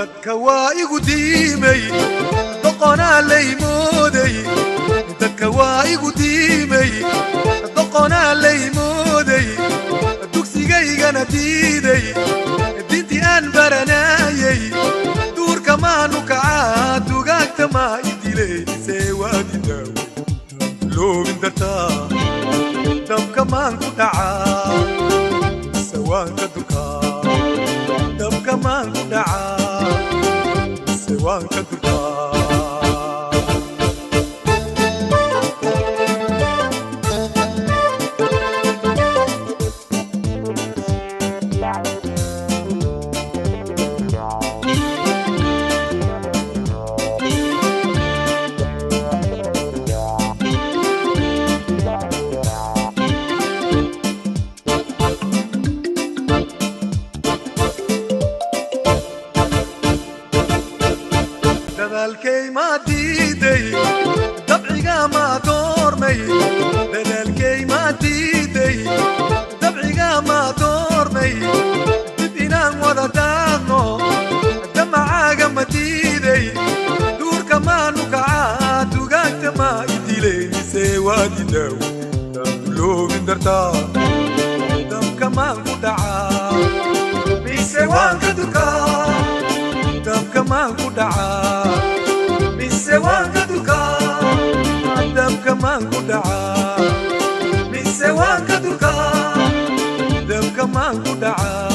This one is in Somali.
dadka waa igu diimay doqonaa lay mooday dadka waa igu diimay doqonaa lay mooday dugsigaygana diiday dintii aan baranayay duurka maanu kacaa dugaagta maa idilaysee waadidaaw loobin dartaa dabka maan ku dhacaa sawaanka durkaa dabka maan ku dhacaa sawaanka durkaa dadaalkay ma diiday dabciga ma doormay dadaalkay ma diiday dabciga ma doormay dib inaan wada daaqno damacaaga ma diiday duurka maanu kacaa dugaagta ma idilaysee waadidaaw loobin dartaa dabka maan ku dhacaa mise waan ka durkaa dabka maan ku dhacaa mise waan ka durkaa dabka maan ku dhacaa mise waan ka durkaa dabka maan ku dhacaa